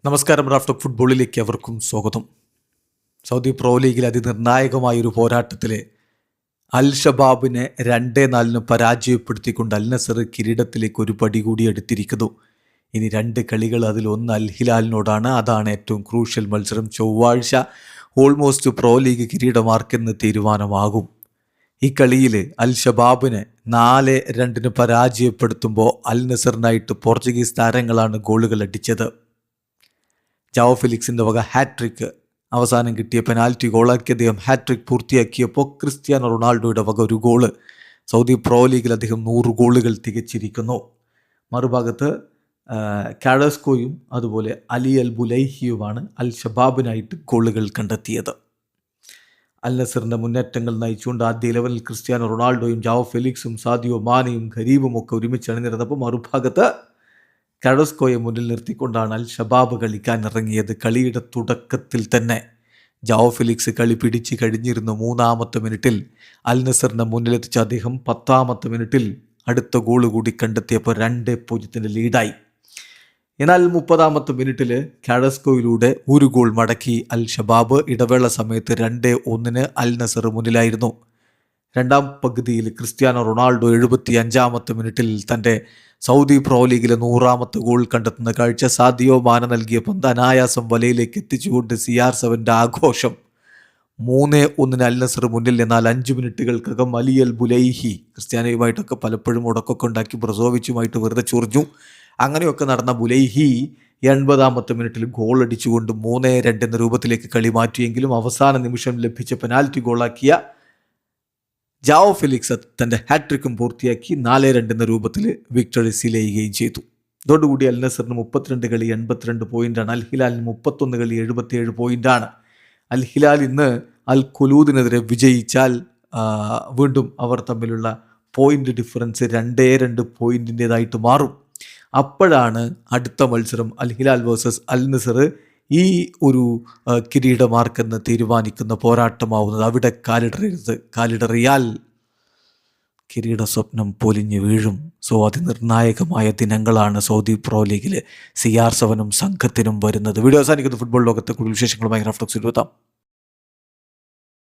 നമസ്കാരം. റാഫ്റ്റർ ഫുട്ബോളിലേക്ക് അവർക്കും സ്വാഗതം. സൗദി പ്രോ ലീഗിൽ അതിനിർണായകമായൊരു പോരാട്ടത്തിൽ അൽ ഷബാബിനെ 2-4 പരാജയപ്പെടുത്തിക്കൊണ്ട് അൽ നസർ കിരീടത്തിലേക്ക് ഒരു പടി കൂടി എടുത്തിരിക്കുന്നു. ഇനി 2 കളികൾ, അതിലൊന്ന് അൽ ഹിലാലിനോടാണ്. അതാണ് ഏറ്റവും ക്രൂഷ്യൽ മത്സരം. ചൊവ്വാഴ്ച ഓൾമോസ്റ്റ് പ്രോ ലീഗ് കിരീടമാർക്കെന്ന് തീരുമാനമാകും. ഈ കളിയിൽ അൽ ഷബാബിനെ 4-2 പരാജയപ്പെടുത്തുമ്പോൾ അൽ നസറിനായിട്ട് പോർച്ചുഗീസ് താരങ്ങളാണ് ഗോളുകൾ അടിച്ചത്. ജാവോ ഫെലിക്സിൻ്റെ വക ഹാട്രിക്ക്, അവസാനം കിട്ടിയ പെനാൽറ്റി ഗോളാക്കി അദ്ദേഹം ഹാട്രിക് പൂർത്തിയാക്കിയപ്പോൾ ക്രിസ്ത്യാനോ റൊണാൾഡോയുടെ വക ഒരു ഗോള്. സൗദി പ്രോ ലീഗിൽ അദ്ദേഹം 100 ഗോളുകൾ തികച്ചിരിക്കുന്നു. മറുഭാഗത്ത് കാഡസ്കോയും അതുപോലെ അലി അൽ ബുലൈഹിയുമാണ് അൽ ഷബാബിനായിട്ട് ഗോളുകൾ കണ്ടെത്തിയത്. അൽ നസറിൻ്റെ മുന്നേറ്റങ്ങൾ നയിച്ചുകൊണ്ട് ആദ്യ 11 ക്രിസ്ത്യാനോ റൊണാൾഡോയും ജാവോ ഫെലിക്സും സാദിയോ മാനയും ഖരീബും ഒക്കെ ഒരുമിച്ച് അണിനിരന്നപ്പോൾ മറുഭാഗത്ത് കാഡസ്കോയെ മുന്നിൽ നിർത്തിക്കൊണ്ടാണ് അൽ ഷബാബ് കളിക്കാൻ ഇറങ്ങിയത്. കളിയുടെ തുടക്കത്തിൽ തന്നെ ജാവോ ഫെലിക്സ് കളി പിടിച്ച് കഴിഞ്ഞിരുന്നു. 3-ാമത്തെ മിനിറ്റിൽ അൽ നസറിനെ മുന്നിലെത്തിച്ച അദ്ദേഹം 10-ാമത്തെ മിനിറ്റിൽ അടുത്ത ഗോൾ കൂടി കണ്ടെത്തിയപ്പോൾ 2-0 ലീഡായി. എന്നാൽ 30-ാമത്തെ മിനിറ്റിൽ കാഡസ്കോയിലൂടെ ഒരു ഗോൾ മടക്കി അൽ ഷബാബ്. ഇടവേള സമയത്ത് 2-1 അൽ നസർ മുന്നിലായിരുന്നു. രണ്ടാം പകുതിയിൽ ക്രിസ്ത്യാനോ റൊണാൾഡോ 75-ാമത്തെ മിനിറ്റിൽ തൻ്റെ സൗദി പ്രോ ലീഗിലെ 100-ാമത്തെ ഗോൾ കണ്ടെത്തുന്ന കാഴ്ച. സാദിയോ മാന നൽകിയ പന്ത് അനായാസം വലയിലേക്ക് എത്തിച്ചുകൊണ്ട് CR7 ആഘോഷം. 3-1 അൽ നസർ മുന്നിൽ. എന്നാൽ 5 മിനിറ്റുകൾക്കകം അലി അൽ ബുലൈഹി ക്രിസ്ത്യാനോയുമായിട്ടൊക്കെ പലപ്പോഴും മുടക്കൊക്കെ ഉണ്ടാക്കി ബ്രസോവിച്ചുമായിട്ട് വെറുതെ ചൊറിഞ്ഞു. അങ്ങനെയൊക്കെ നടന്ന ബുലൈഹി 80-ാമത്തെ മിനിറ്റിൽ ഗോൾ അടിച്ചുകൊണ്ട് 3-2 എന്ന രൂപത്തിലേക്ക് കളി മാറ്റിയെങ്കിലും അവസാന നിമിഷം ലഭിച്ച പെനാൽറ്റി ഗോളാക്കിയ ജാവോ ഫെലിക്സ് തൻ്റെ ഹാട്രിക്കും പൂർത്തിയാക്കി 4-2 എന്ന രൂപത്തിൽ വിക്ടറി സീലെയ്യുകയും ചെയ്തു. ഇതോടുകൂടി അൽ നസറിന് 32 കളി 82 പോയിൻ്റാണ്. അൽ ഹിലാലിന് 31 കളി 77 പോയിൻ്റാണ്. അൽ ഹിലാൽ ഇന്ന് അൽ ഖുലൂദിനെതിരെ വിജയിച്ചാൽ വീണ്ടും അവർ തമ്മിലുള്ള പോയിൻ്റ് ഡിഫറൻസ് 2 പോയിൻറ്റിൻ്റേതായിട്ട് മാറും. അപ്പോഴാണ് അടുത്ത മത്സരം അൽ ഹിലാൽ വേഴ്സസ് അൽ നസർ ഈ ഒരു കിരീടമാർക്കെന്ന് തീരുമാനിക്കുന്ന പോരാട്ടമാവുന്നത്. അവിടെ കാലിടറിയാൽ കിരീട സ്വപ്നം പൊലിഞ്ഞു വീഴും. സോ അതിനിർണായകമായ ദിനങ്ങളാണ് സൗദി പ്രോ ലീഗിൽ CR7 സംഘത്തിനും വരുന്നത്. വീഡിയോ അവസാനിക്കുന്ന ഫുട്ബോൾ ലോകത്തെ കൂടുതൽ വിശേഷങ്ങളുമായി റാഫ്റ്റോക്സിൽ എത്താം.